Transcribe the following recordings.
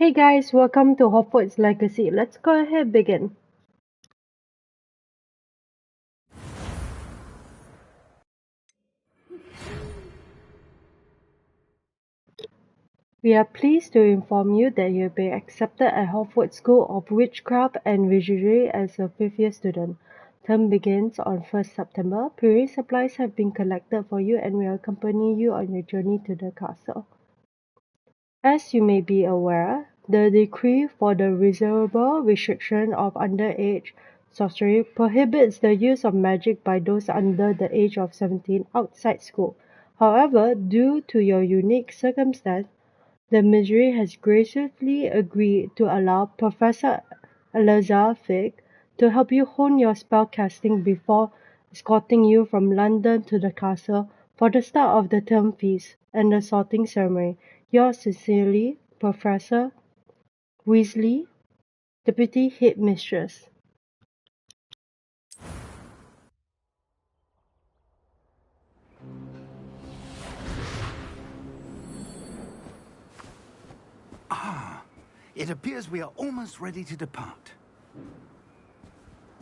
Hey guys, welcome to Hogwarts Legacy. Let's go ahead begin. We are pleased to inform you that you have been accepted at Hogwarts School of Witchcraft and Wizardry as a fifth-year student. Term begins on 1st September. Pre supplies have been collected for you and will accompany you on your journey to the castle. As you may be aware, the decree for the reasonable restriction of underage sorcery prohibits the use of magic by those under the age of 17 outside school. However, due to your unique circumstance, the Ministry has graciously agreed to allow Professor Eleazar Fig to help you hone your spellcasting before escorting you from London to the castle for the start of the term feast and the sorting ceremony. Yours sincerely, Professor Weasley, Deputy Headmistress. It appears we are almost ready to depart.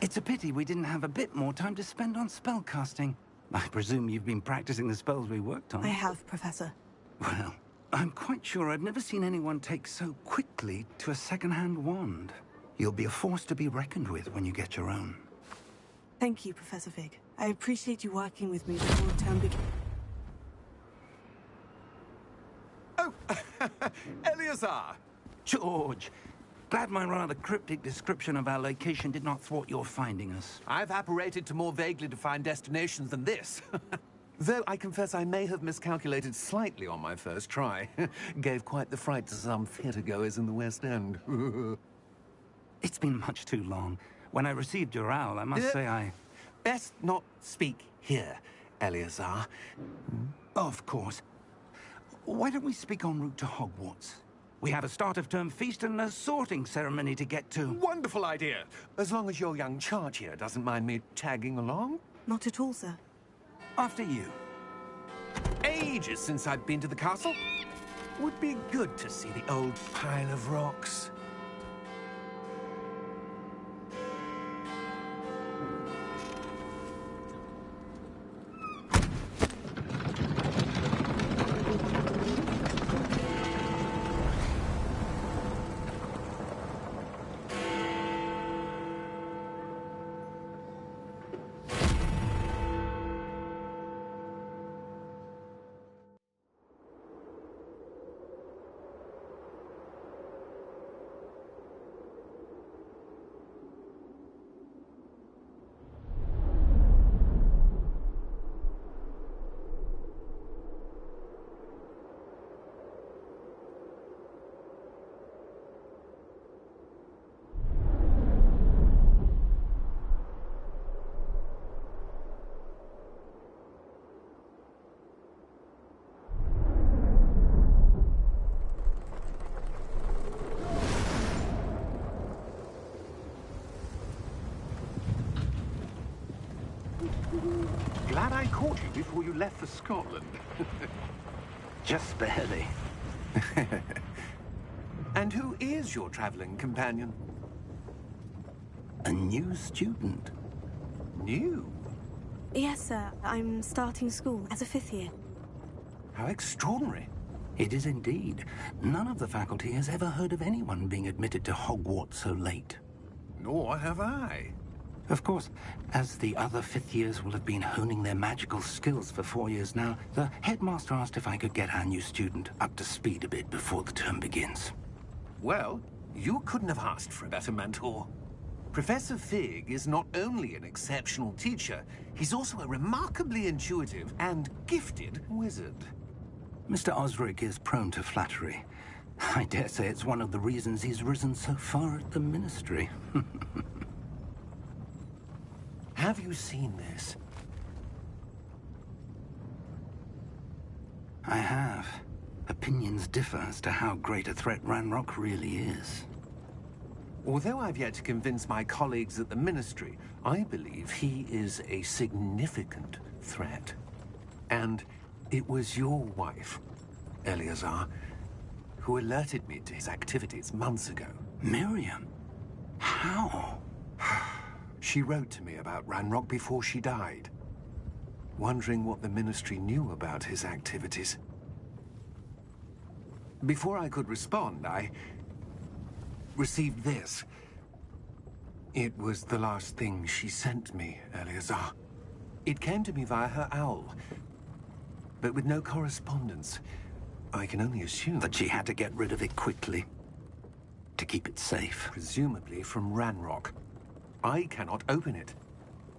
It's a pity we didn't have a bit more time to spend on spellcasting. I presume you've been practicing the spells we worked on. I have, Professor. Well, I'm quite sure I've never seen anyone take so quickly to a second-hand wand. You'll be a force to be reckoned with when you get your own. Thank you, Professor Fig. I appreciate you working with me before term begins. Oh, Eleazar! George, glad my rather cryptic description of our location did not thwart your finding us. I've apparated to more vaguely defined destinations than this. Though I confess I may have miscalculated slightly on my first try. Gave quite the fright to some theatre-goers in the West End. It's been much too long. When I received your owl, I must say I... Best not speak here, Eleazar. Of course. Why don't we speak en route to Hogwarts? We have a start-of-term feast and a sorting ceremony to get to. Wonderful idea! As long as your young charge here doesn't mind me tagging along. Not at all, sir. After you. Ages since I've been to the castle. Would be good to see the old pile of rocks. Glad I caught you before you left for Scotland. Just barely. And who is your traveling companion? A new student. New? Yes, sir. I'm starting school as a fifth year. How extraordinary. It is indeed. None of the faculty has ever heard of anyone being admitted to Hogwarts so late. Nor have I. Of course, as the other fifth years will have been honing their magical skills for 4 years now, the headmaster asked if I could get our new student up to speed a bit before the term begins. Well, you couldn't have asked for a better mentor. Professor Fig is not only an exceptional teacher, he's also a remarkably intuitive and gifted wizard. Mr. Osric is prone to flattery. I dare say it's one of the reasons he's risen so far at the Ministry. Have you seen this? I have. Opinions differ as to how great a threat Ranrock really is. Although I've yet to convince my colleagues at the Ministry, I believe he is a significant threat. And it was your wife, Eleazar, who alerted me to his activities months ago. Miriam? How? She wrote to me about Ranrock before she died, wondering what the Ministry knew about his activities. Before I could respond, I received this. It was the last thing she sent me, Eleazar. It came to me via her owl, but with no correspondence. I can only assume That she had to get rid of it quickly, to keep it safe. presumably from Ranrock. I cannot open it.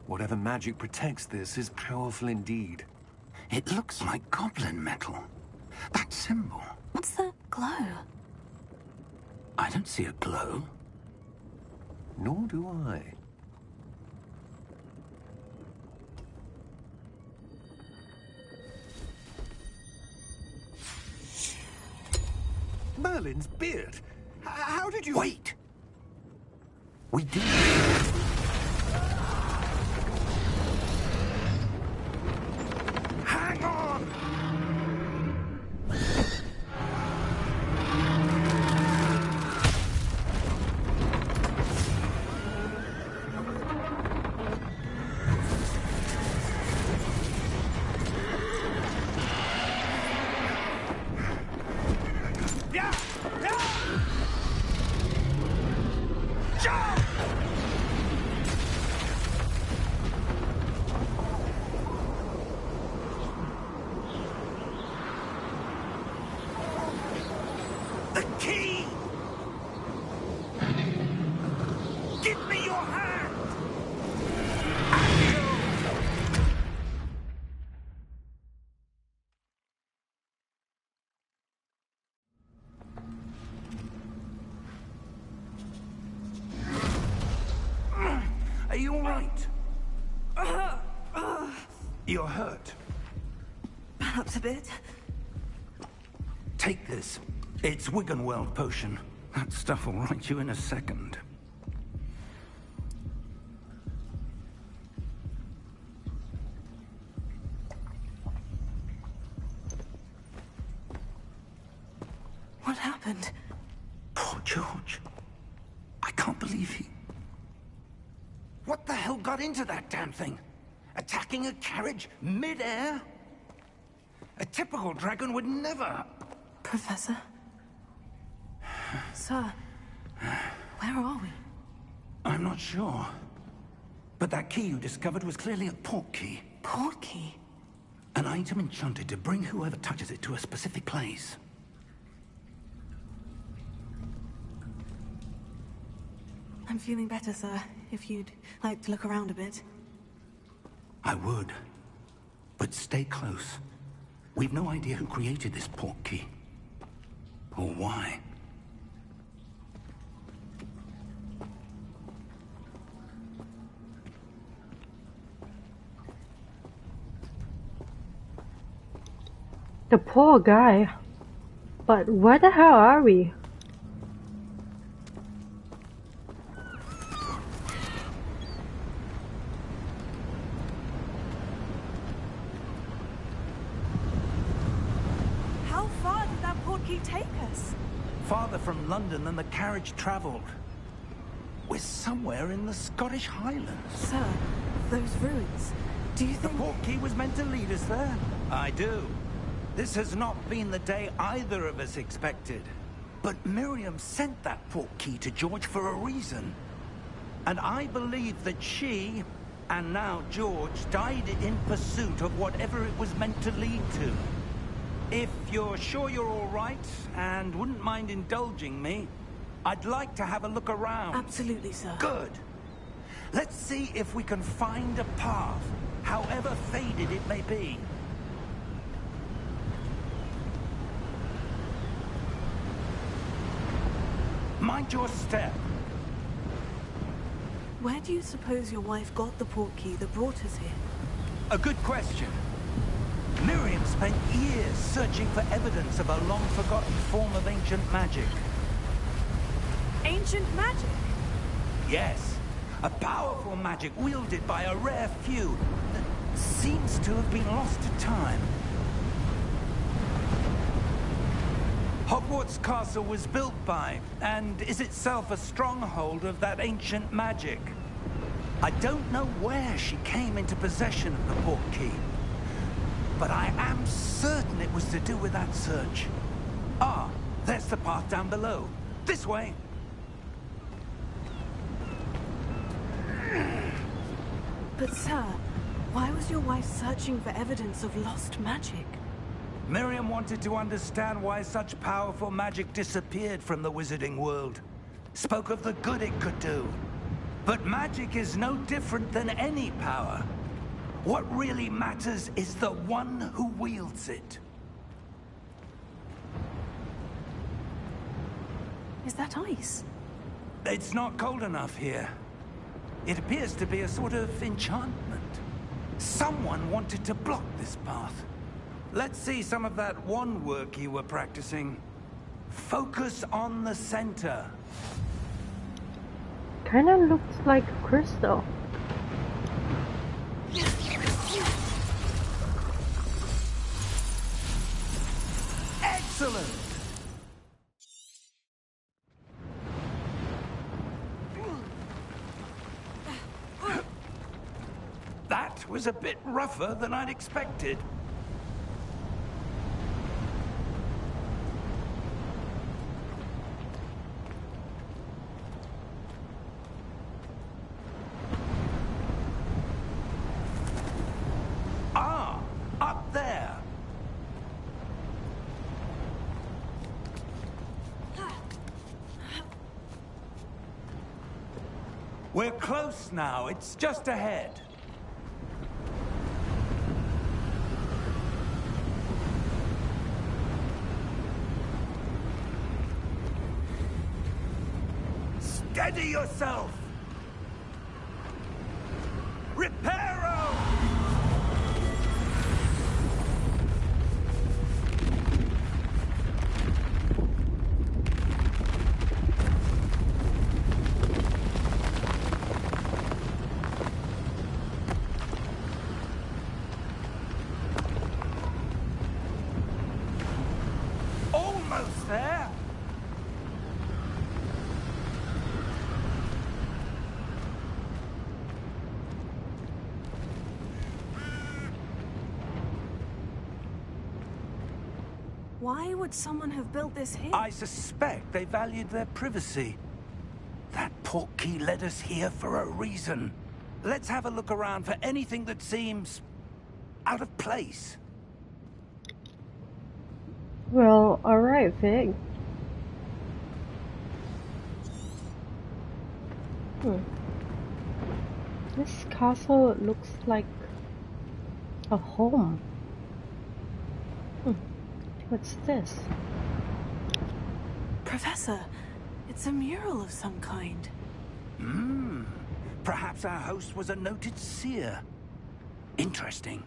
Whatever magic protects this is powerful indeed. It looks like goblin metal. That symbol. What's that glow? I don't see a glow. Nor do I. Merlin's beard? How did you... Wait! We did. Hang on! Yeah! Yeah! Jump! The key! Give me your hand! Are you all right? You're hurt. Perhaps a bit. Take this. It's Wiggenweld potion. That stuff will right you in a second. What happened? Poor George. I can't believe he... What the hell got into that damn thing? Attacking a carriage mid-air? A typical dragon would never... Professor? Sir, where are we? I'm not sure. But that key you discovered was clearly a port key. Port key? An item enchanted to bring whoever touches it to a specific place. I'm feeling better, sir. If you'd like to look around a bit. I would. But stay close. We've no idea who created this port key. Or why. The poor guy. But where the hell are we? How far did that port key take us? Farther from London than the carriage travelled. We're somewhere in the Scottish Highlands. Sir, those ruins. Do you The think... port key was meant to lead us there? I do. This has not been the day either of us expected. But Miriam sent that port key to George for a reason. And I believe that she, and now George, died in pursuit of whatever it was meant to lead to. If you're sure you're all right, and wouldn't mind indulging me, I'd like to have a look around. Absolutely, sir. Good. Let's see if we can find a path, however faded it may be. Mind your step. Where do you suppose your wife got the port key that brought us here? A good question. Miriam spent years searching for evidence of a long-forgotten form of ancient magic. Ancient magic? Yes, a powerful magic wielded by a rare few that seems, to have been lost to time. Hogwarts Castle was built by, and is itself a stronghold of that ancient magic. I don't know where she came into possession of the portkey, but I am certain it was to do with that search. Ah, there's the path down below. This way. But sir, why was your wife searching for evidence of lost magic? Miriam wanted to understand why such powerful magic disappeared from the wizarding world. Spoke of the good it could do. But magic is no different than any power. What really matters is the one who wields it. Is that ice? It's not cold enough here. It appears to be a sort of enchantment. Someone wanted to block this path. Let's see some of that wand work you were practicing. Focus on the center. Kinda looks like crystal. Excellent! That was a bit rougher than I'd expected. Ah, up there. We're close now. It's just ahead. Steady yourself! Reparo! Almost there! Why would someone have built this here? I suspect they valued their privacy. That portkey led us here for a reason. Let's have a look around for anything that seems out of place. Well, alright, Fig. This castle looks like a home. What's this? Professor, it's a mural of some kind. Perhaps our host was a noted seer. Interesting.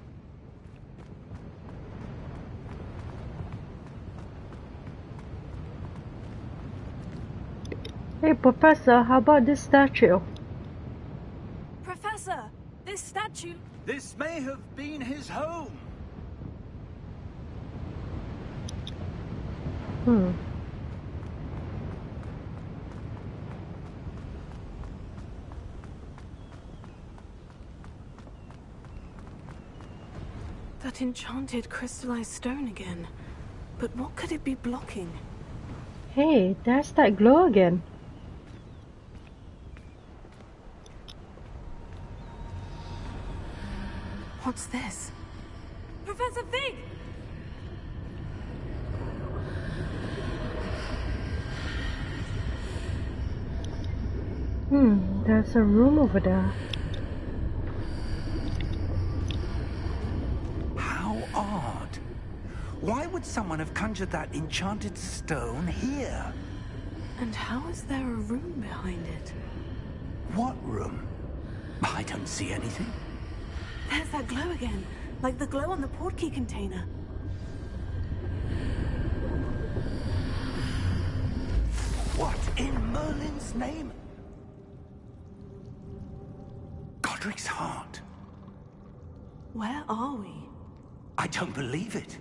Hey, Professor, how about this statue? Professor, this statue... This may have been his home. That enchanted crystallized stone again. But what could it be blocking? Hey, there's that glow again. What's this? Professor Fig! There's a room over there. How odd. Why would someone have conjured that enchanted stone here? And how is there a room behind it? What room? I don't see anything. There's that glow again, like the glow on the portkey container. What in Merlin's name? Godric's heart. Where are we? I don't believe it.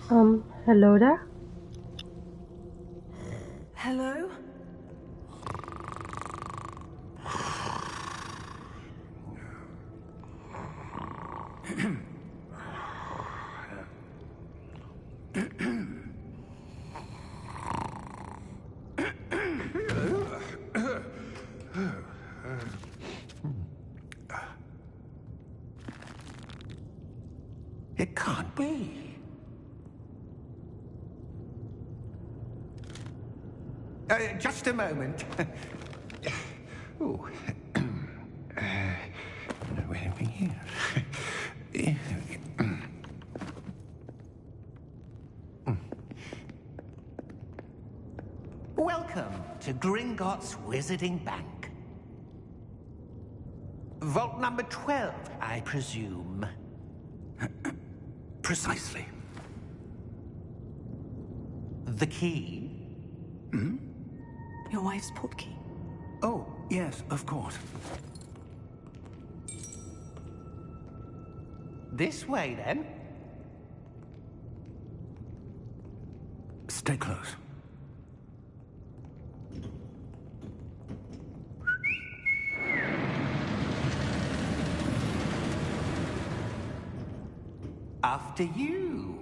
Hello there? Hello? It can't be. Just a moment. Oh. Where are we here? Welcome to Gringotts Wizarding Bank. Vault number 12, I presume. Precisely. The key? Your wife's portkey. Oh, yes, of course. This way, then. Stay close. After you.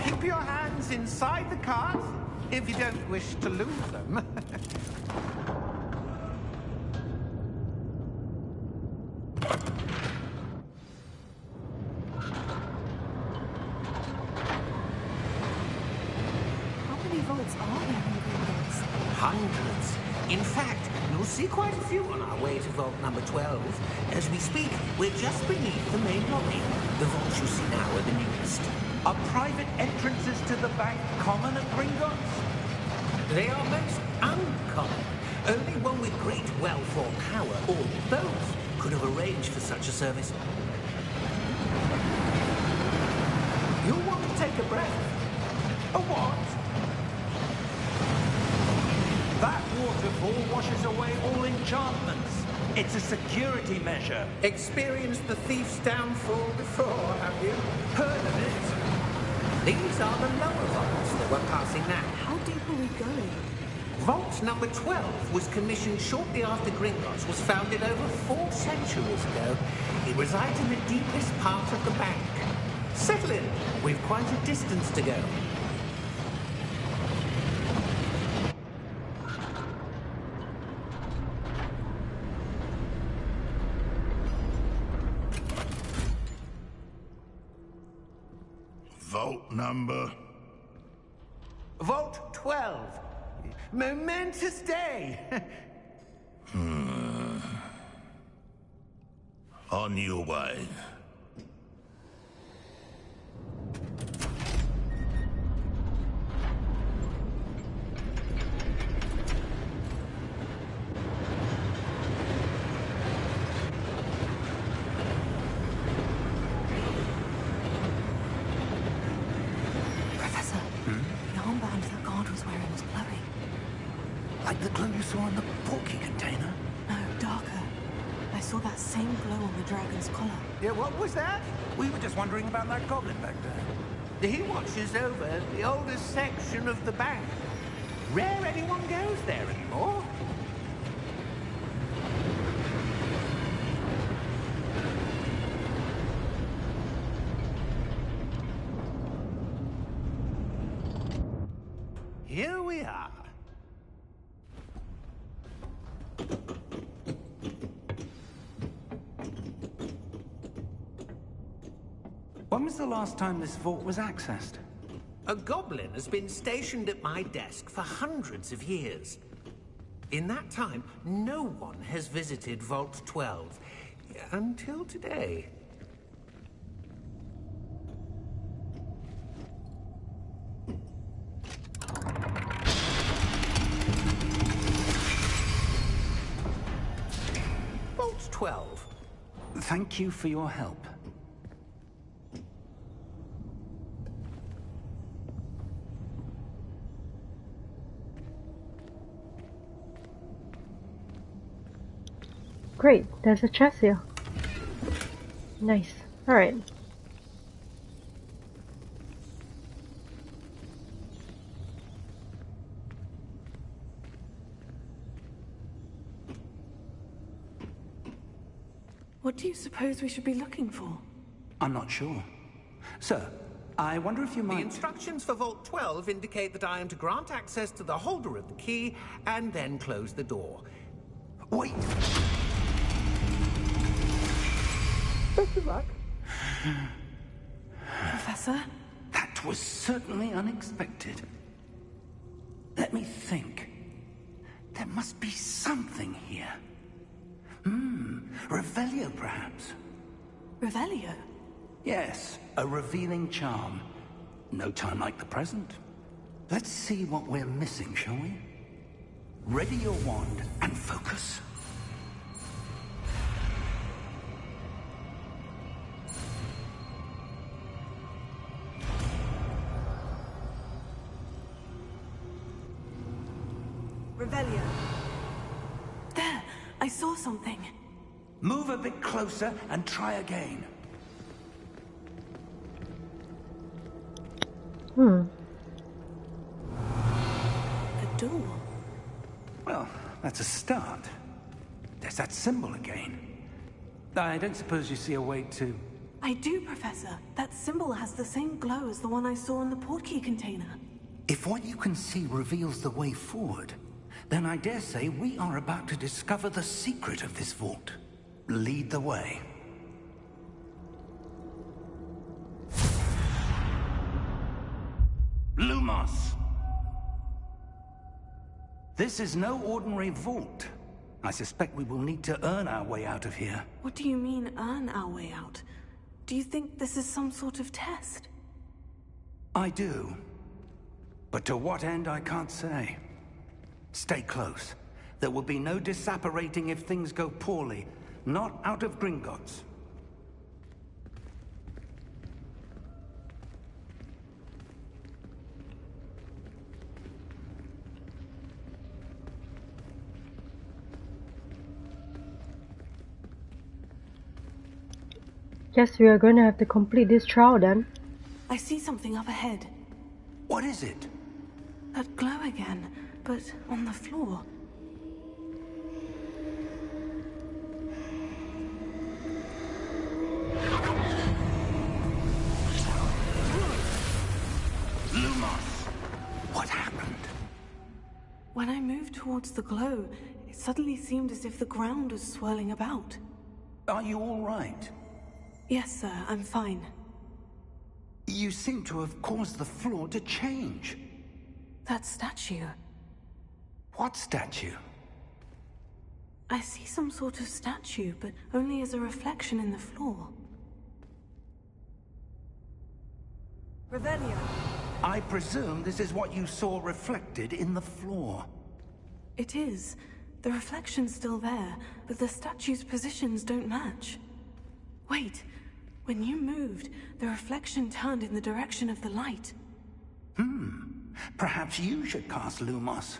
Keep your hands inside the cart if you don't wish to lose them. How many vaults are there in Gringotts? Hundreds. In fact, you'll see quite a few on our way to vault number 12. As we speak, we're just beneath the main lobby. The vaults you see now are the newest. Are private entrances to the bank common at Gringotts? They are most uncommon. Only one with great wealth or power, or both, could have arranged for such a service. You'll want to take a breath. A what? That waterfall washes away all enchantments. It's a security measure. Experienced the thief's downfall before, have you? Heard of it? These are the lower vaults that we're passing now. How deep are we going? Vault number 12 was commissioned shortly after Gringotts was founded over 4 centuries ago. It resides in the deepest part of the bank. Settle in. We've quite a distance to go. Vault number? Vault 12. Momentous day. On your way. Professor, the armband that guard was wearing was glowing. Like the glow you saw in the porky container? No, darker. I saw that same glow on the dragon's collar. Yeah, what was that? We were just wondering about that goblin back there. He watches over the oldest section of the bank. Rare anyone goes there anymore. Here we are. When was the last time this vault was accessed? A goblin has been stationed at my desk for hundreds of years. In that time, no one has visited Vault 12. Until today. Vault 12. Thank you for your help. Great, there's a chest here. Nice. Alright. What do you suppose we should be looking for? I'm not sure. Sir, I wonder if you The might... instructions for Vault 12 indicate that I am to grant access to the holder of the key and then close the door. Wait! Best of luck. Professor? That was certainly unexpected. Let me think. There must be something here. Revelio, perhaps? Revelio? Yes, a revealing charm. No time like the present. Let's see what we're missing, shall we? Ready your wand and focus. Revelio. There! I saw something. Move a bit closer and try again. A door. Well, that's a start. There's that symbol again. I don't suppose you see a way to... I do, Professor. That symbol has the same glow as the one I saw in the portkey container. If what you can see reveals the way forward, then I dare say we are about to discover the secret of this vault. Lead the way. Lumos! This is no ordinary vault. I suspect we will need to earn our way out of here. What do you mean, earn our way out? Do you think this is some sort of test? I do. But to what end, I can't say. Stay close. There will be no disapparating if things go poorly. Not out of Gringotts. Guess we are going to have to complete this trial then. I see something up ahead. What is it? That glow again, but on the floor. Lumos! What happened? When I moved towards the glow, it suddenly seemed as if the ground was swirling about. Are you all right? Yes, sir, I'm fine. You seem to have caused the floor to change. That statue. What statue? I see some sort of statue, but only as a reflection in the floor. Revelio. I presume this is what you saw reflected in the floor. It is. The reflection's still there, but the statue's positions don't match. Wait. When you moved, the reflection turned in the direction of the light. Perhaps you should cast Lumos.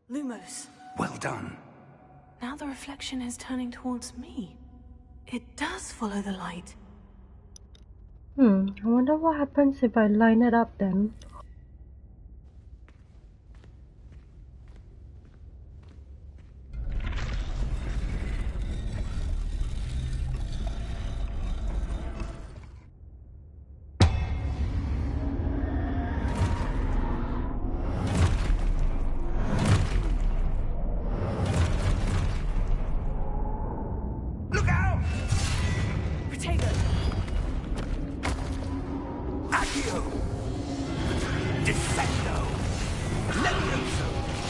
Lumos. Well done. Now the reflection is turning towards me. It does follow the light. I wonder what happens if I line it up then. Look out! Potato! Accio! Defendo! Levioso!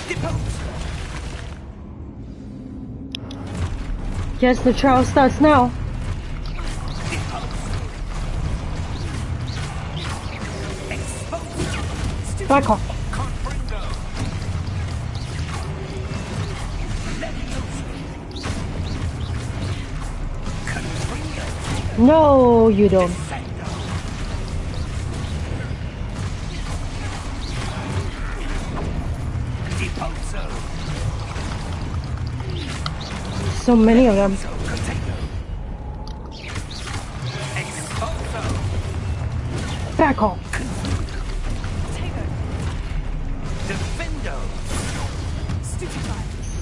Deposo! Guess the trial starts now. Exposo! Back off. Confringo! Levioso! No, you don't. Defendo. Deposo. So many of them. Potato. Expulso. Back off. Defendo.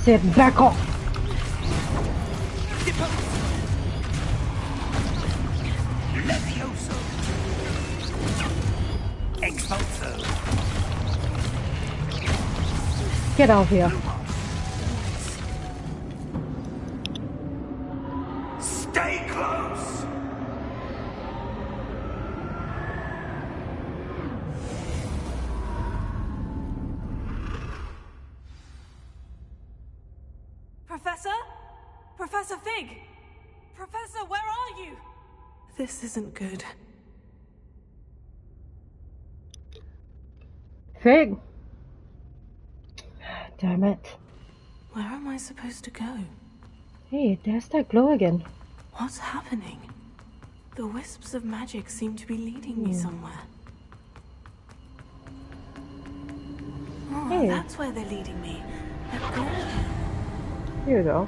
Say back off. Deposo. Levioso. Expulso. Get out of here. Stay close. Professor? Professor Fig? Professor, where are you? This isn't good. Fig. Damn it. Where am I supposed to go? Hey, there's that glow again. What's happening? The wisps of magic seem to be leading me somewhere. Oh, Hey. that's where they're leading me. That glow again. Here we go.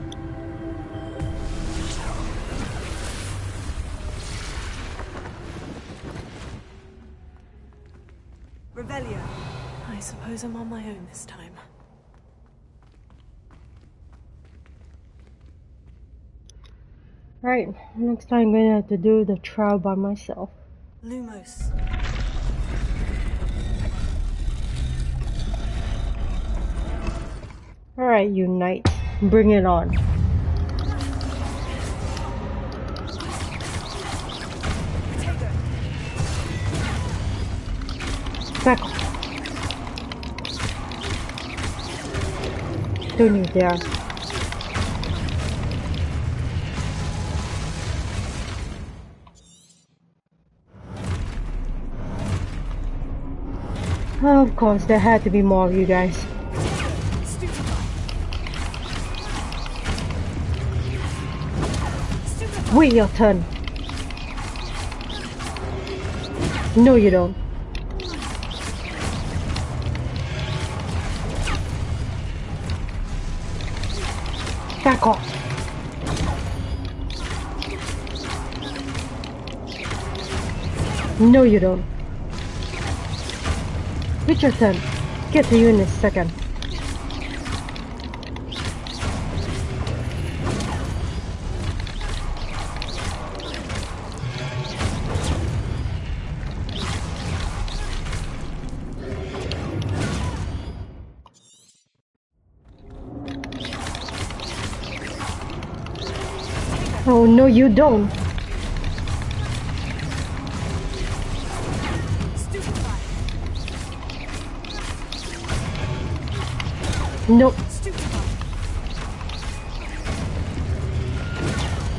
Revelio. I suppose I'm on my own this time. Right, next time I'm gonna have to do the trial by myself. Lumos. Alright, you knight. Bring it on. Back off. Don't you dare. Of course, there had to be more of you guys. Wait your turn. No, you don't. Back off. No, you don't. It's your turn. Get to you in a second. Oh, no, you don't. Nope.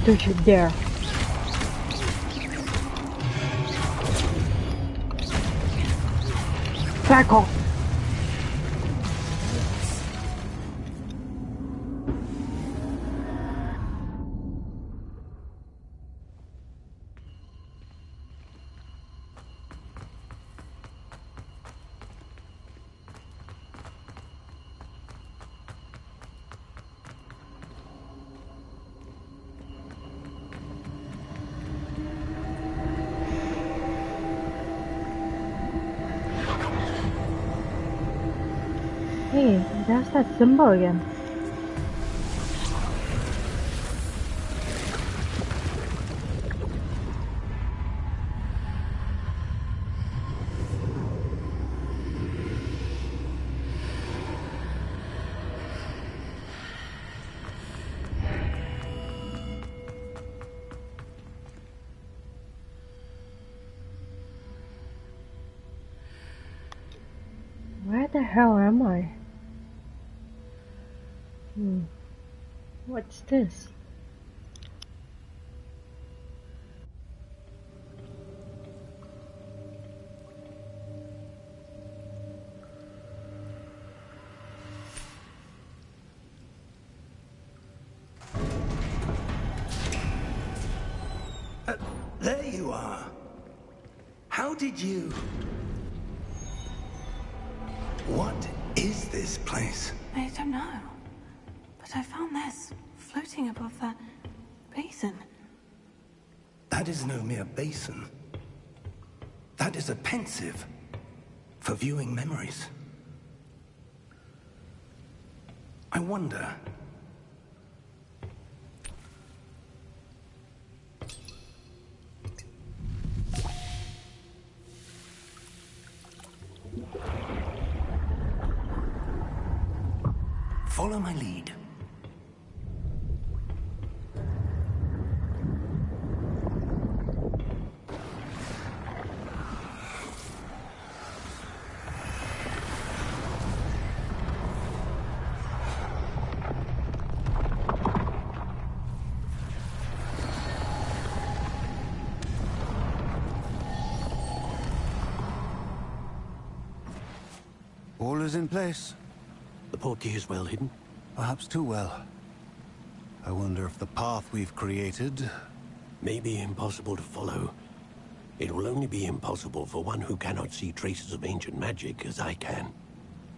Don't you dare. Back off. Hey, there's that symbol again. Where the hell am I? What's this? There you are. How did you... What is this place? I don't know. But I found this floating above that basin. That is no mere basin. That is a pensive for viewing memories. I wonder... Follow my lead. All is in place. The portkey is well hidden. Perhaps too well. I wonder if the path we've created... May be impossible to follow. It will only be impossible for one who cannot see traces of ancient magic as I can.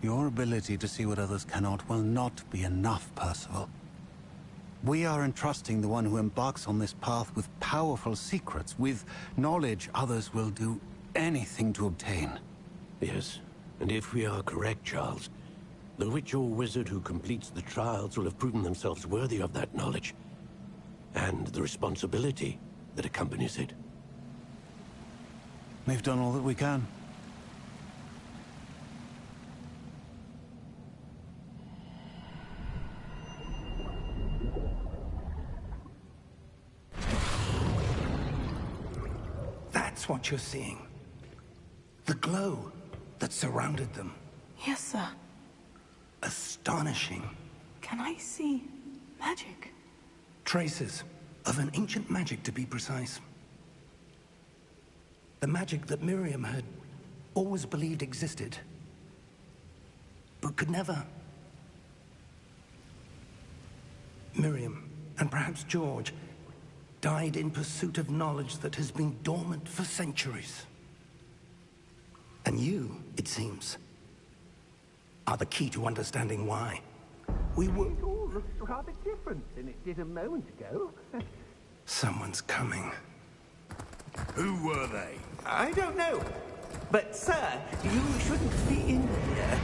Your ability to see what others cannot will not be enough, Percival. We are entrusting the one who embarks on this path with powerful secrets, with knowledge others will do anything to obtain. Yes, and if we are correct, Charles, the witch or wizard who completes the trials will have proven themselves worthy of that knowledge, and the responsibility that accompanies it. We've done all that we can. That's what you're seeing. The glow that surrounded them. Yes, sir. Astonishing. Can I see magic? Traces of an ancient magic, to be precise. The magic that Miriam had always believed existed, but could never. Miriam, and perhaps George, died in pursuit of knowledge that has been dormant for centuries. And you, it seems, are the key to understanding why. We were... It all looks rather different than it did a moment ago. Someone's coming. Who were they? I don't know. But, sir, you shouldn't be in here.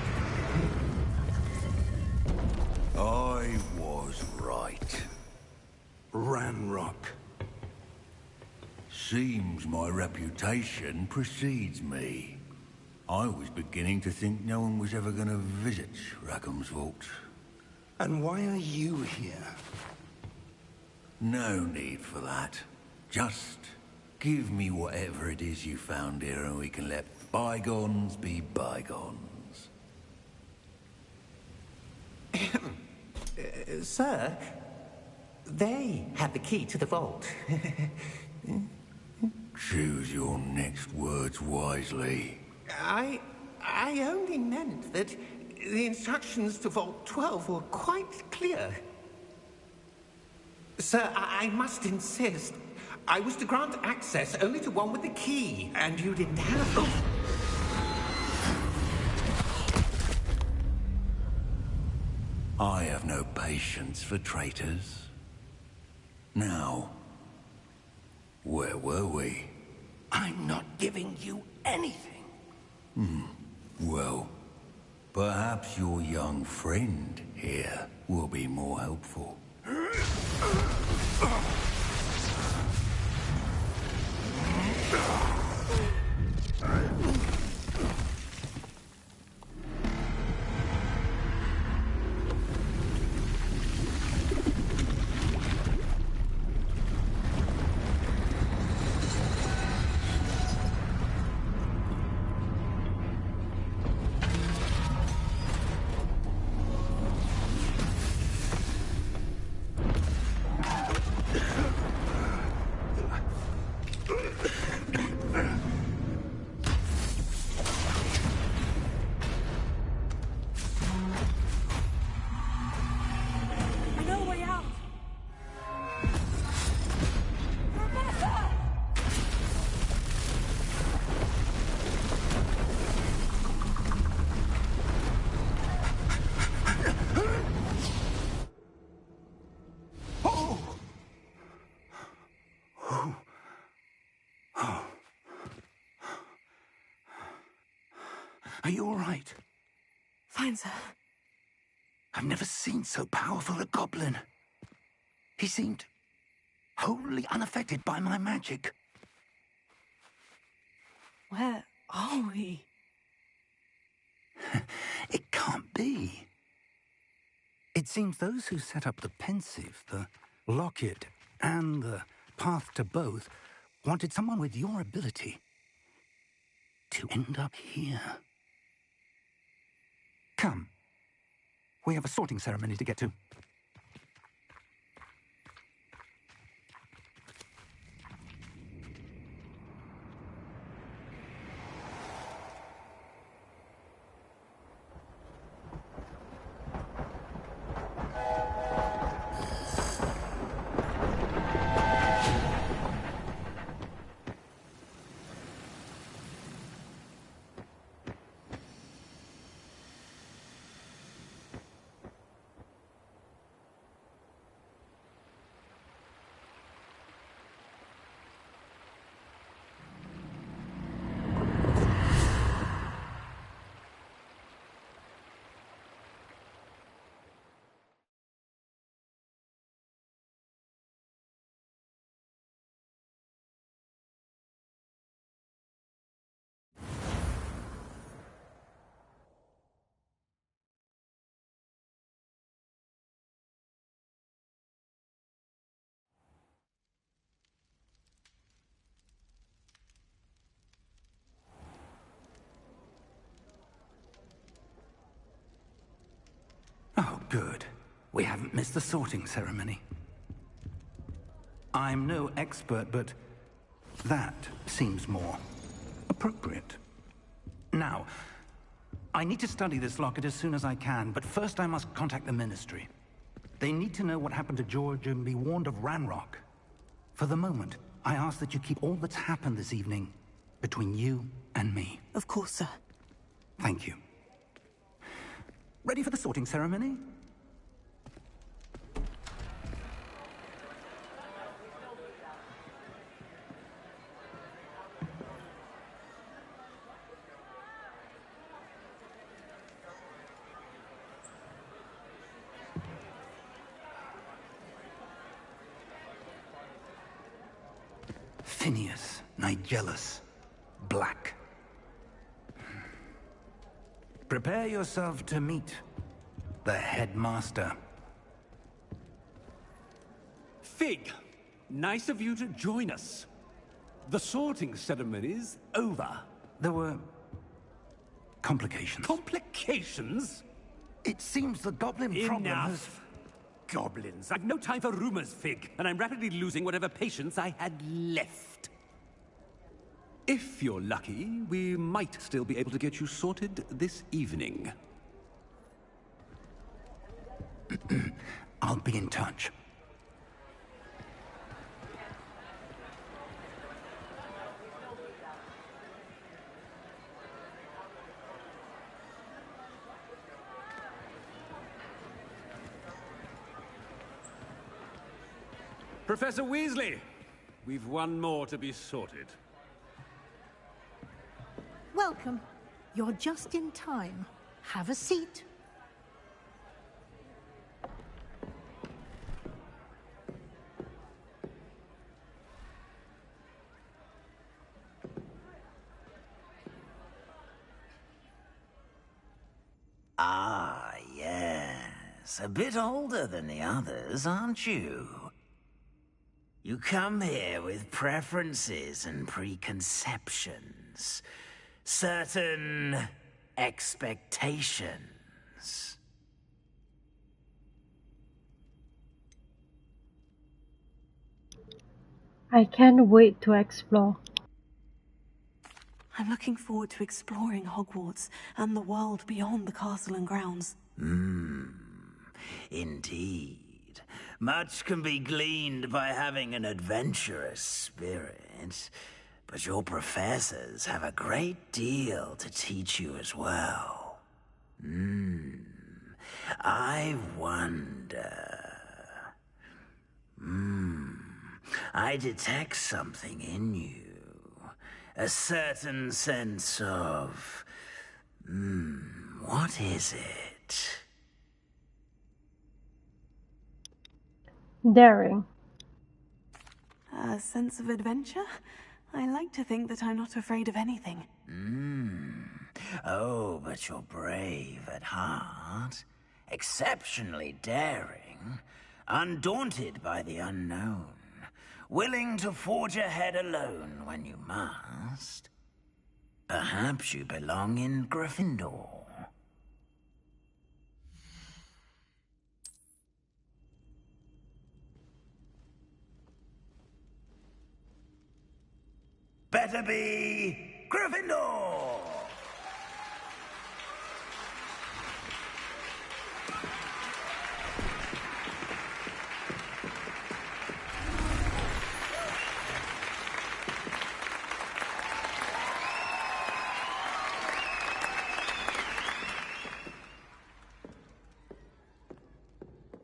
I was right. Ranrock. Seems my reputation precedes me. I was beginning to think no one was ever going to visit Rackham's vault. And why are you here? No need for that. Just give me whatever it is you found here and we can let bygones be bygones. Sir, they had the key to the vault. Choose your next words wisely. I only meant that the instructions to Vault 12 were quite clear. Sir, I must insist. I was to grant access only to one with the key, and you didn't have... I have no patience for traitors. Now, where were we? I'm not giving you anything. Well, perhaps your young friend here will be more helpful. Are you all right? Fine, sir. I've never seen so powerful a goblin. He seemed wholly unaffected by my magic. Where are we? It can't be. It seems those who set up the pensive, the locket, and the path to both wanted someone with your ability to end up here. Come. We have a sorting ceremony to get to. Oh, good. We haven't missed the sorting ceremony. I'm no expert, but that seems more appropriate. Now, I need to study this locket as soon as I can, but first I must contact the Ministry. They need to know what happened to George and be warned of Ranrock. For the moment, I ask that you keep all that's happened this evening between you and me. Of course, sir. Thank you. Ready for the sorting ceremony? Phineas, Nigellus, Black. Prepare yourself to meet the headmaster. Fig, nice of you to join us. The sorting ceremony's over. There were complications. Complications? It seems the goblin problem has... Enough. Goblins. I've no time for rumors, Fig, and I'm rapidly losing whatever patience I had left. If you're lucky, we might still be able to get you sorted this evening. I'll be in touch. Professor Weasley, we've one more to be sorted. Welcome. You're just in time. Have a seat. Ah, yes. A bit older than the others, aren't you? You come here with preferences and preconceptions. Certain expectations. I can't wait to explore. I'm looking forward to exploring Hogwarts and the world beyond the castle and grounds. Indeed. Much can be gleaned by having an adventurous spirit, but your professors have a great deal to teach you as well. I wonder... I detect something in you. A certain sense of... What is it? Daring. A sense of adventure? I like to think that I'm not afraid of anything. Oh, but you're brave at heart. Exceptionally daring. Undaunted by the unknown. Willing to forge ahead alone when you must. Perhaps you belong in Gryffindor. Better be Gryffindor!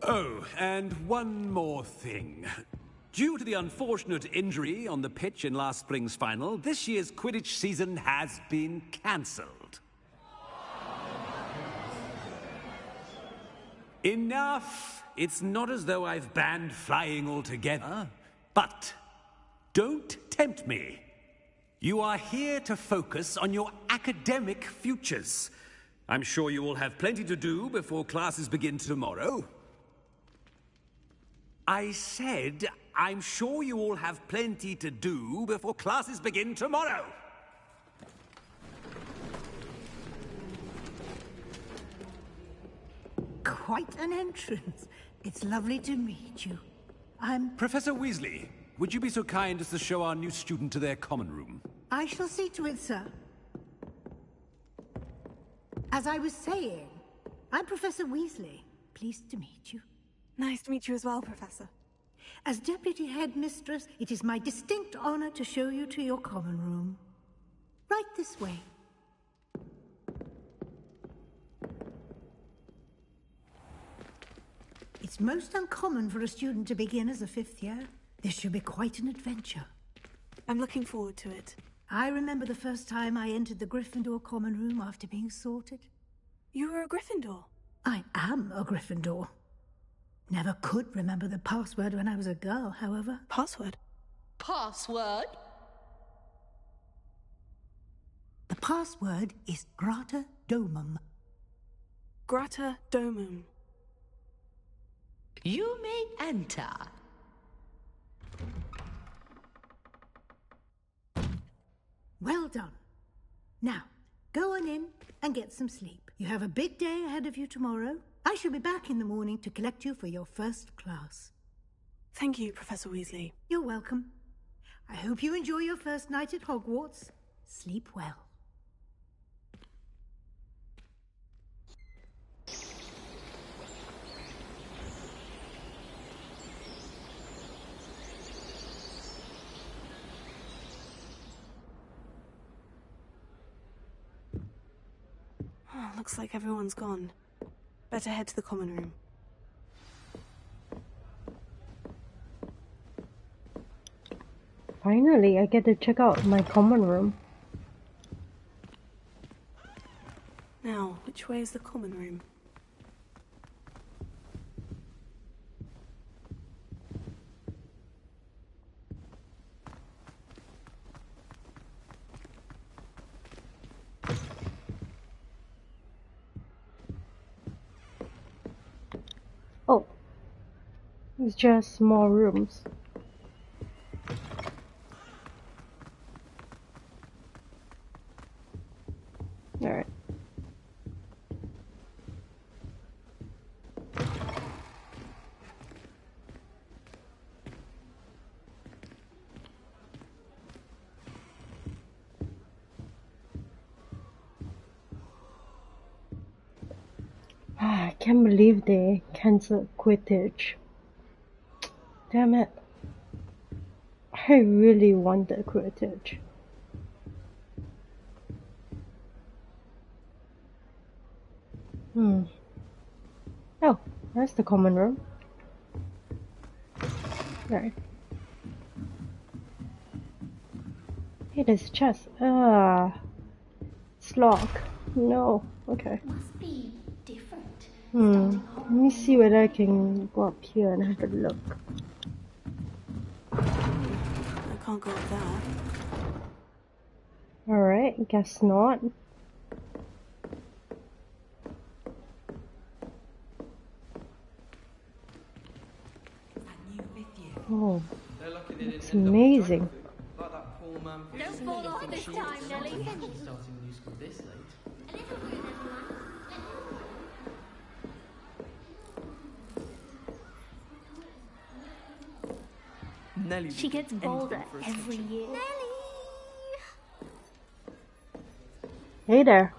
Oh, and one more thing. Due to the unfortunate injury on the pitch in last spring's final, this year's Quidditch season has been cancelled. Enough! It's not as though I've banned flying altogether. But don't tempt me. You are here to focus on your academic futures. I'm sure you will have plenty to do before classes begin tomorrow. I said, I'm sure you all have plenty to do before classes begin tomorrow. Quite an entrance. It's lovely to meet you. I'm... Professor Weasley, would you be so kind as to show our new student to their common room? I shall see to it, sir. As I was saying, I'm Professor Weasley. Pleased to meet you. Nice to meet you as well, Professor. As Deputy Headmistress, it is my distinct honor to show you to your common room. Right this way. It's most uncommon for a student to begin as a fifth year. This should be quite an adventure. I'm looking forward to it. I remember the first time I entered the Gryffindor common room after being sorted. You were a Gryffindor? I am a Gryffindor. Never could remember the password when I was a girl, however. Password? Password? The password is Grata Domum. Grata Domum. You may enter. Well done. Now, go on in and get some sleep. You have a big day ahead of you tomorrow. I shall be back in the morning to collect you for your first class. Thank you, Professor Weasley. You're welcome. I hope you enjoy your first night at Hogwarts. Sleep well. Oh, looks like everyone's gone. Better head to the common room. Finally, I get to check out my common room. Now, which way is the common room? Oh, it's just small rooms. Alright. I can't believe they cancelled Quidditch. Damn it. I really wanted Quidditch. Oh, that's the common room. Right. Hey, there's a chest. It's locked. No. Okay. Must be different. Let me see whether I can go up here and have a look. I can't go up there. Alright, guess not. Oh, it's amazing. Don't fall off this time, Nelly. Starting new school this late. Nelly. She gets bolder every year. Hey there.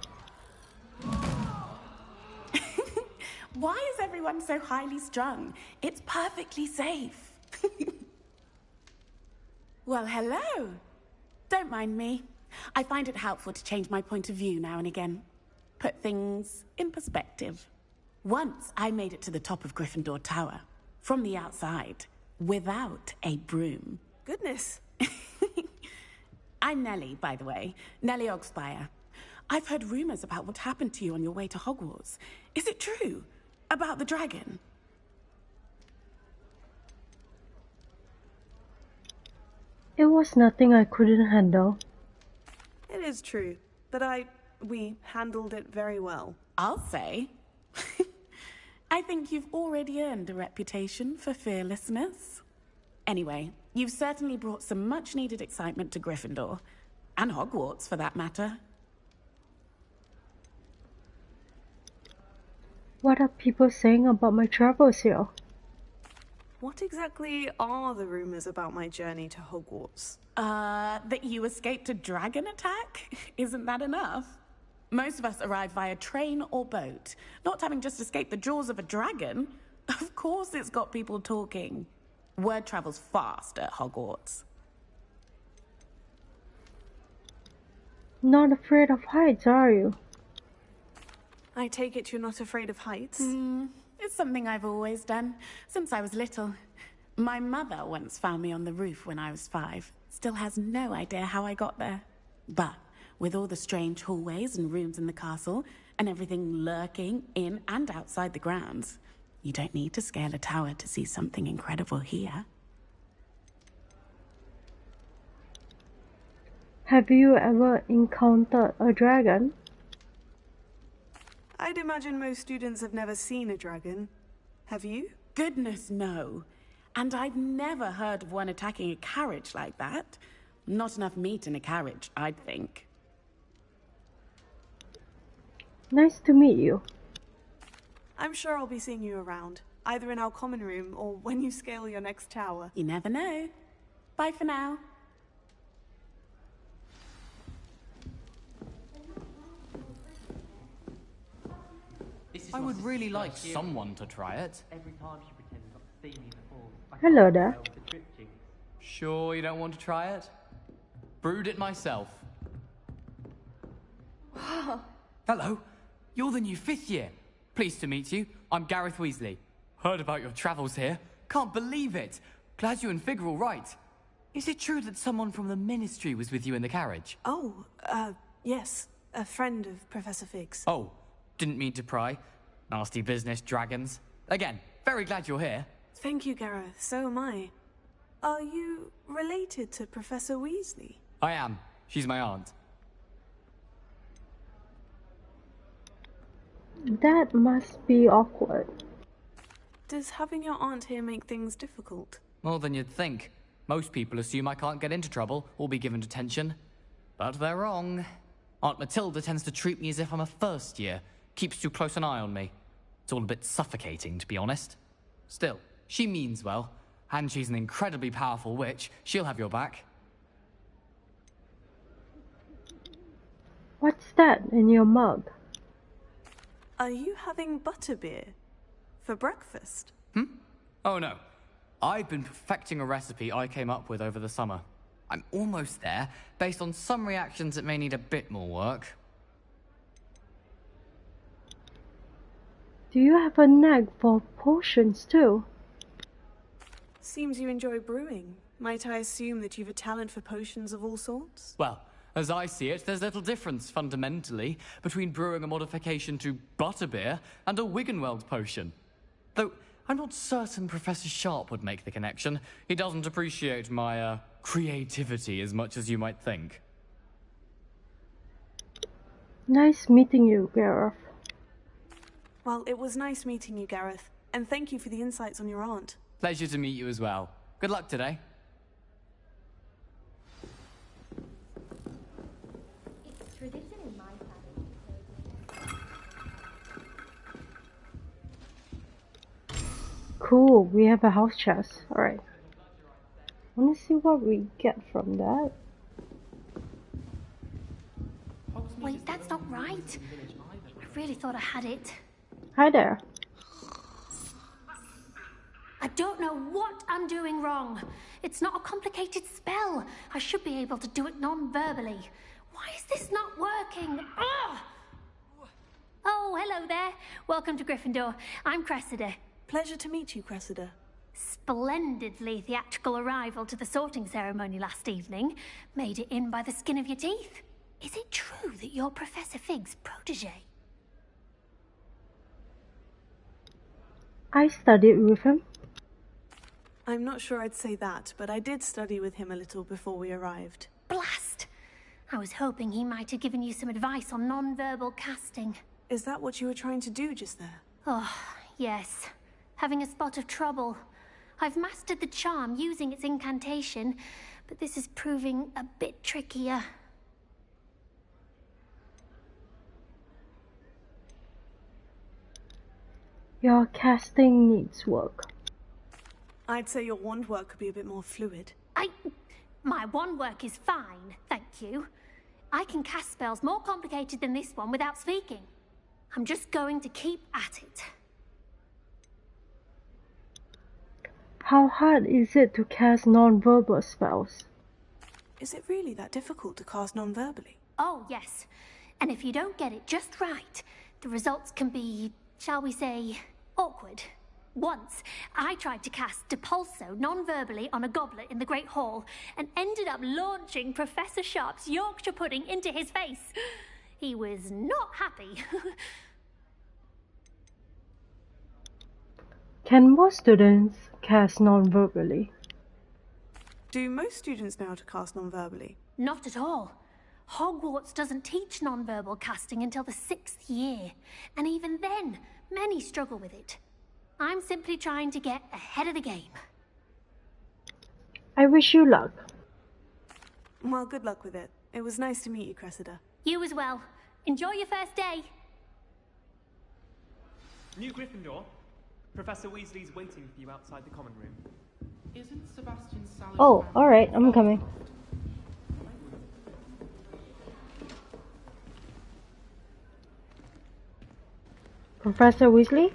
Why is everyone so highly strung? It's perfectly safe. Well, hello. Don't mind me. I find it helpful to change my point of view now and again. Put things in perspective. Once I made it to the top of Gryffindor Tower, from the outside, without a broom. Goodness. I'm Nellie, by the way. Nellie Ogspire. I've heard rumors about what happened to you on your way to Hogwarts. Is it true? About the dragon? It was nothing I couldn't handle. It is true, but we handled it very well. I'll say. I think you've already earned a reputation for fearlessness. Anyway, you've certainly brought some much-needed excitement to Gryffindor. And Hogwarts, for that matter. What are people saying about my travels here? What exactly are the rumors about my journey to Hogwarts? That you escaped a dragon attack? Isn't that enough? Most of us arrive via train or boat, not having just escaped the jaws of a dragon. Of course it's got people talking. Word travels fast at Hogwarts. Not afraid of heights, are you? I take it you're not afraid of heights? It's something I've always done, since I was little. My mother once found me on the roof when I was 5. Still has no idea how I got there. But with all the strange hallways and rooms in the castle, and everything lurking in and outside the grounds, you don't need to scale a tower to see something incredible here. Have you ever encountered a dragon? I'd imagine most students have never seen a dragon. Have you? Goodness, no. And I've never heard of one attacking a carriage like that. Not enough meat in a carriage, I'd think. Nice to meet you. I'm sure I'll be seeing you around, either in our common room or when you scale your next tower. You never know. Bye for now. I would really like someone to try it. Hello there. Sure you don't want to try it? Brewed it myself. Hello, you're the new 5th year. Pleased to meet you. I'm Gareth Weasley. Heard about your travels here. Can't believe it. Glad you and Fig are all right. Is it true that someone from the Ministry was with you in the carriage? Oh, yes. A friend of Professor Fig's. Oh, didn't mean to pry. Nasty business, dragons. Again, very glad you're here. Thank you, Gareth. So am I. Are you related to Professor Weasley? I am. She's my aunt. That must be awkward. Does having your aunt here make things difficult? More than you'd think. Most people assume I can't get into trouble or be given detention. But they're wrong. Aunt Matilda tends to treat me as if I'm a first year. Keeps too close an eye on me. It's all a bit suffocating, to be honest. Still, she means well. And she's an incredibly powerful witch. She'll have your back. What's that in your mug? Are you having butterbeer for breakfast? Oh no. I've been perfecting a recipe I came up with over the summer. I'm almost there. Based on some reactions, it may need a bit more work. Do you have a knack for potions too? Seems you enjoy brewing. Might I assume that you've a talent for potions of all sorts? Well, As I see it, there's little difference, fundamentally, between brewing a modification to butterbeer and a Wiggenweld potion. Though, I'm not certain Professor Sharp would make the connection. He doesn't appreciate my, creativity as much as you might think. Nice meeting you, Gareth. Well, it was nice meeting you, Gareth. And thank you for the insights on your aunt. Pleasure to meet you as well. Good luck today. It's tradition in my family. Cool, we have a house chest. Alright. I want to see what we get from that. Wait, that's not right. I really thought I had it. Hi there. I don't know what I'm doing wrong. It's not a complicated spell. I should be able to do it non-verbally. Why is this not working? Ugh! Oh, hello there. Welcome to Gryffindor. I'm Cressida. Pleasure to meet you, Cressida. Splendidly theatrical arrival to the sorting ceremony last evening. Made it in by the skin of your teeth. Is it true that you're Professor Fig's protege? I studied with him. I'm not sure I'd say that, but I did study with him a little before we arrived. Blast! I was hoping he might have given you some advice on non-verbal casting. Is that what you were trying to do just there? Oh, yes. Having a spot of trouble. I've mastered the charm using its incantation, but this is proving a bit trickier. Your casting needs work. I'd say your wand work could be a bit more fluid. My wand work is fine, thank you. I can cast spells more complicated than this one without speaking. I'm just going to keep at it. How hard is it to cast non-verbal spells? Is it really that difficult to cast non-verbally? Oh, yes. And if you don't get it just right, the results can be, shall we say, awkward. Once, I tried to cast Depulso non-verbally on a goblet in the Great Hall and ended up launching Professor Sharp's Yorkshire pudding into his face. He was not happy. Can most students cast non-verbally? Do most students know how to cast non-verbally? Not at all. Hogwarts doesn't teach non-verbal casting until the 6th year. And even then, many struggle with it. I'm simply trying to get ahead of the game. I wish you luck. Well, good luck with it. It was nice to meet you, Cressida. You as well. Enjoy your first day. New Gryffindor. Professor Weasley's waiting for you outside the common room. Isn't Sebastian Sallow... Oh, alright, I'm coming. Professor Weasley?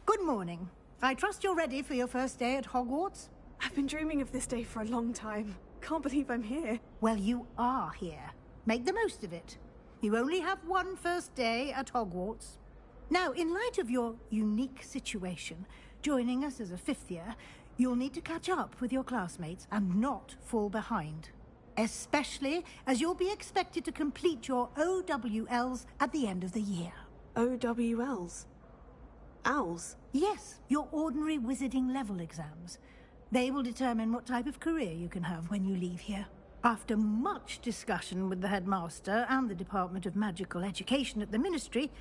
Good morning. I trust you're ready for your first day at Hogwarts? I've been dreaming of this day for a long time. Can't believe I'm here. Well, you are here. Make the most of it. You only have one first day at Hogwarts. Now, in light of your unique situation, joining us as a 5th year, you'll need to catch up with your classmates and not fall behind. Especially as you'll be expected to complete your OWLs at the end of the year. OWLs? Owls? Yes, your ordinary wizarding level exams. They will determine what type of career you can have when you leave here. After much discussion with the headmaster and the Department of Magical Education at the Ministry,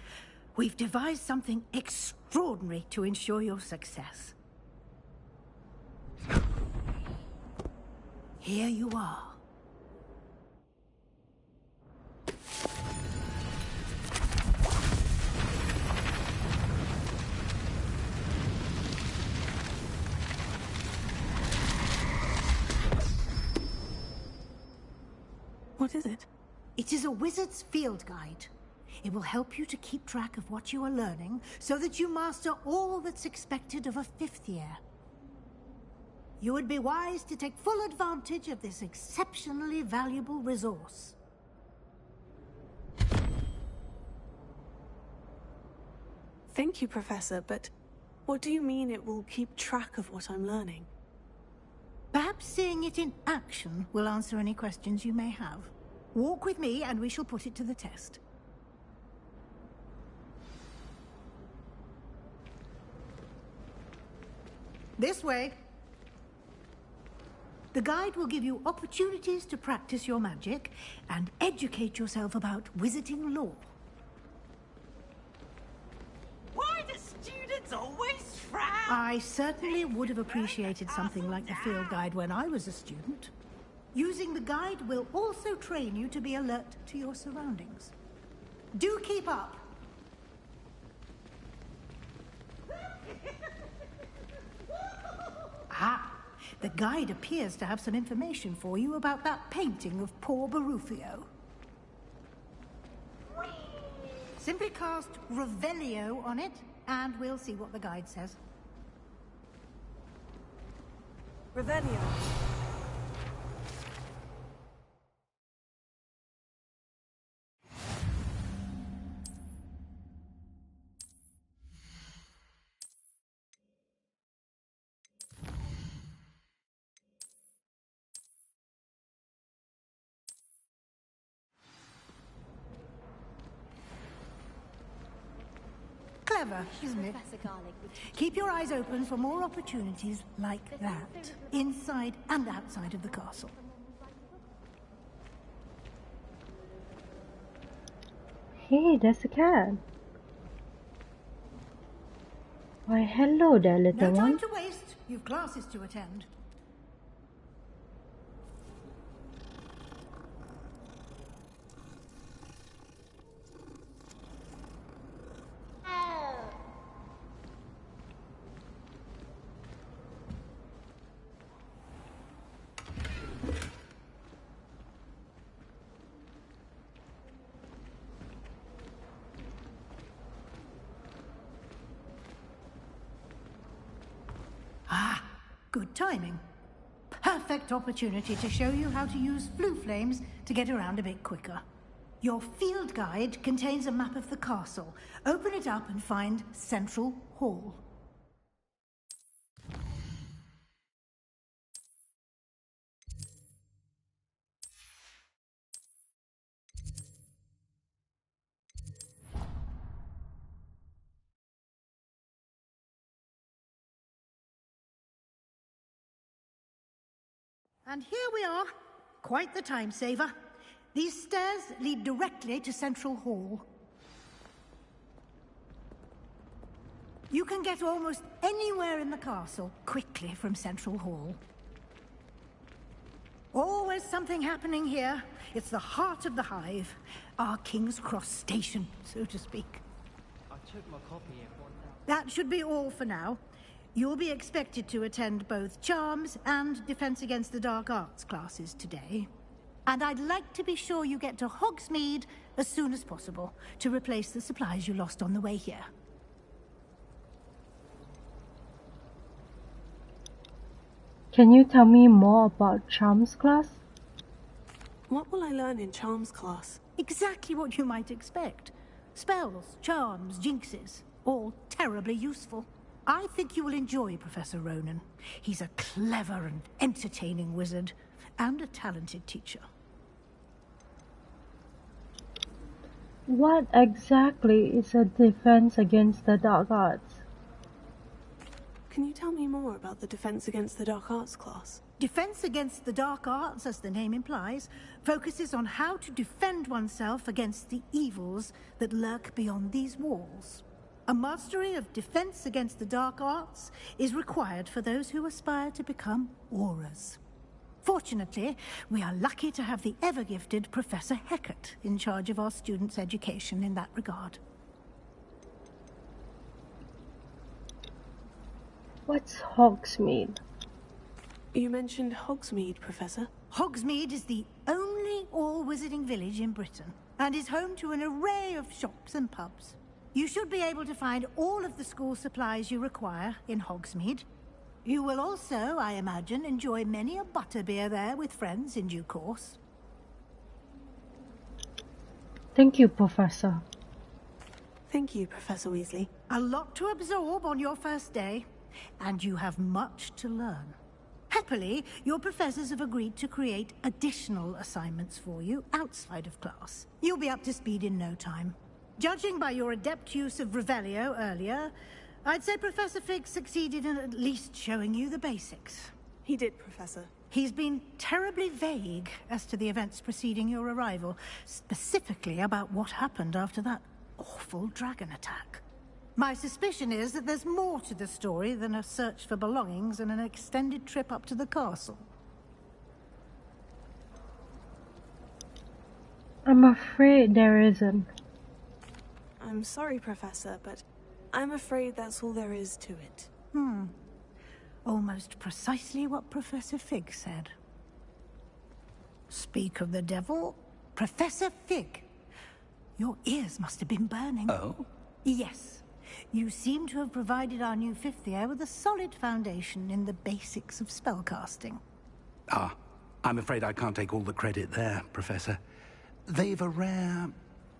we've devised something extraordinary to ensure your success. Here you are. What is it? It is a wizard's field guide. It will help you to keep track of what you are learning so that you master all that's expected of a 5th year. You would be wise to take full advantage of this exceptionally valuable resource. Thank you, Professor, but what do you mean it will keep track of what I'm learning? Perhaps seeing it in action will answer any questions you may have. Walk with me and we shall put it to the test. This way. The guide will give you opportunities to practice your magic and educate yourself about wizarding lore. Why do students always frown? I certainly would have appreciated something like the field guide when I was a student. Using the guide will also train you to be alert to your surroundings. Do keep up! Ah! The guide appears to have some information for you about that painting of poor Barufio. Simply cast Revelio on it, and we'll see what the guide says. Revelio. Clever, isn't it? Keep your eyes open for more opportunities like that, inside and outside of the castle. Hey, there's a cat. Why, hello there, little No time one. to waste. You've classes to attend. Ah, good timing. Perfect opportunity to show you how to use flue flames to get around a bit quicker. Your field guide contains a map of the castle. Open it up and find Central Hall. And here we are. Quite the time saver. These stairs lead directly to Central Hall. You can get almost anywhere in the castle quickly from Central Hall. Always something happening here. It's the heart of the hive. Our King's Cross station, so to speak. I took my copy and one now. That should be all for now. You'll be expected to attend both Charms and Defense Against the Dark Arts classes today. And I'd like to be sure you get to Hogsmeade as soon as possible to replace the supplies you lost on the way here. Can you tell me more about Charms class? What will I learn in Charms class? Exactly what you might expect. Spells, charms, jinxes, all terribly useful. I think you will enjoy Professor Ronan. He's a clever and entertaining wizard, and a talented teacher. What exactly is a defense against the dark arts? Can you tell me more about the Defense Against the Dark Arts class? Defense Against the Dark Arts, as the name implies, focuses on how to defend oneself against the evils that lurk beyond these walls. A mastery of Defense Against the Dark Arts is required for those who aspire to become auras. Fortunately, we are lucky to have the ever-gifted Professor Hecat in charge of our students' education in that regard. What's Hogsmeade? You mentioned Hogsmeade, Professor. Hogsmeade is the only all-wizarding village in Britain, and is home to an array of shops and pubs. You should be able to find all of the school supplies you require in Hogsmeade. You will also, I imagine, enjoy many a butterbeer there with friends in due course. Thank you, Professor. Thank you, Professor Weasley. A lot to absorb on your first day, and you have much to learn. Happily, your professors have agreed to create additional assignments for you outside of class. You'll be up to speed in no time. Judging by your adept use of Revelio earlier, I'd say Professor Fig succeeded in at least showing you the basics. He did, Professor. He's been terribly vague as to the events preceding your arrival, specifically about what happened after that awful dragon attack. My suspicion is that there's more to the story than a search for belongings and an extended trip up to the castle. I'm afraid there isn't. I'm sorry, Professor, but I'm afraid that's all there is to it. Almost precisely what Professor Fig said. Speak of the devil, Professor Fig. Your ears must have been burning. Oh? Yes. You seem to have provided our new fifth year with a solid foundation in the basics of spellcasting. Ah, I'm afraid I can't take all the credit there, Professor. They've a rare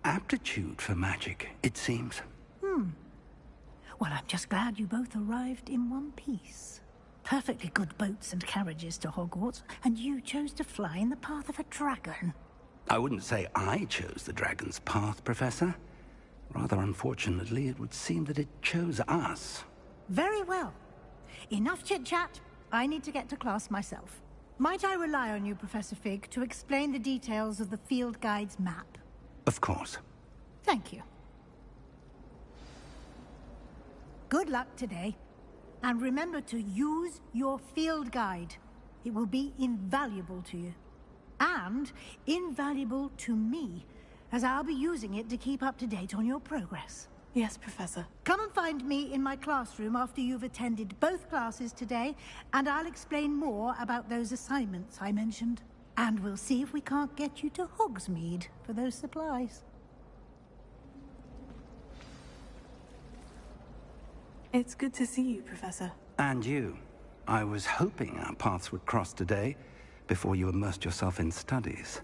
aptitude for magic, it seems. Well, I'm just glad you both arrived in one piece. Perfectly good boats and carriages to Hogwarts, and you chose to fly in the path of a dragon. I wouldn't say I chose the dragon's path, Professor. Rather unfortunately, it would seem that it chose us. Very well. Enough chit-chat. I need to get to class myself. Might I rely on you, Professor Fig, to explain the details of the field guide's map? Of course. Thank you. Good luck today. And remember to use your field guide. It will be invaluable to you. And invaluable to me, as I'll be using it to keep up to date on your progress. Yes, Professor. Come and find me in my classroom after you've attended both classes today, and I'll explain more about those assignments I mentioned. And we'll see if we can't get you to Hogsmeade for those supplies. It's good to see you, Professor. And you. I was hoping our paths would cross today, before you immersed yourself in studies.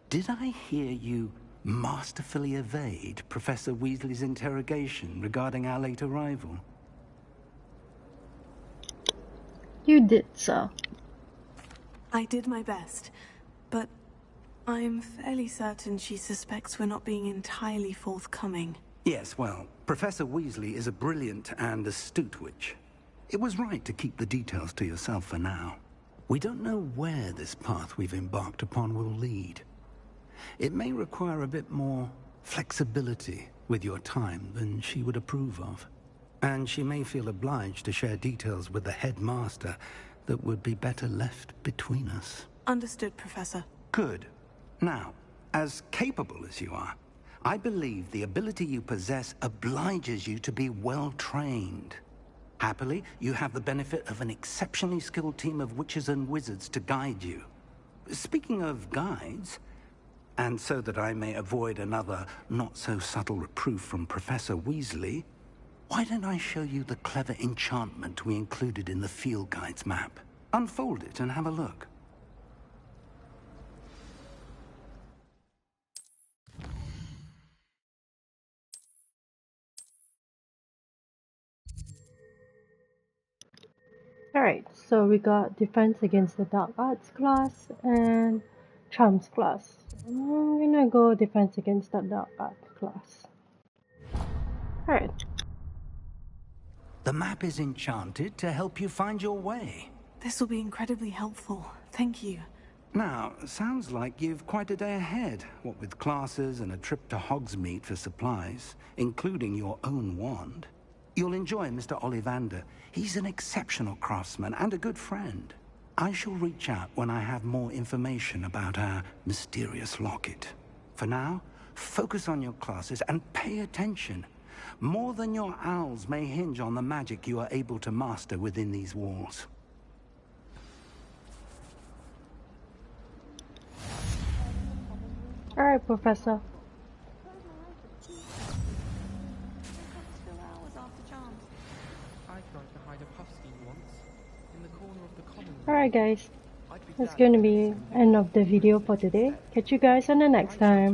Did I hear you masterfully evade Professor Weasley's interrogation regarding our late arrival? You did, sir. I did my best, but I'm fairly certain she suspects we're not being entirely forthcoming. Yes, well, Professor Weasley is a brilliant and astute witch. It was right to keep the details to yourself for now. We don't know where this path we've embarked upon will lead. It may require a bit more flexibility with your time than she would approve of. And she may feel obliged to share details with the headmaster that would be better left between us. Understood, Professor. Good. Now, as capable as you are, I believe the ability you possess obliges you to be well-trained. Happily, you have the benefit of an exceptionally skilled team of witches and wizards to guide you. Speaking of guides, and so that I may avoid another not-so-subtle reproof from Professor Weasley, why don't I show you the clever enchantment we included in the field guide's map? Unfold it and have a look. Alright, so we got Defense Against the Dark Arts class and Charms class. I'm gonna go Defense Against the Dark Arts class. Alright. The map is enchanted to help you find your way. This will be incredibly helpful. Thank you. Now, sounds like you've quite a day ahead, what with classes and a trip to Hogsmeade for supplies, including your own wand. You'll enjoy Mr. Ollivander. He's an exceptional craftsman and a good friend. I shall reach out when I have more information about our mysterious locket. For now, focus on your classes and pay attention. More than your owls may hinge on the magic you are able to master within these walls. Alright, Professor. Alright guys, that's going to be end of the video for today. Catch you guys on the next time.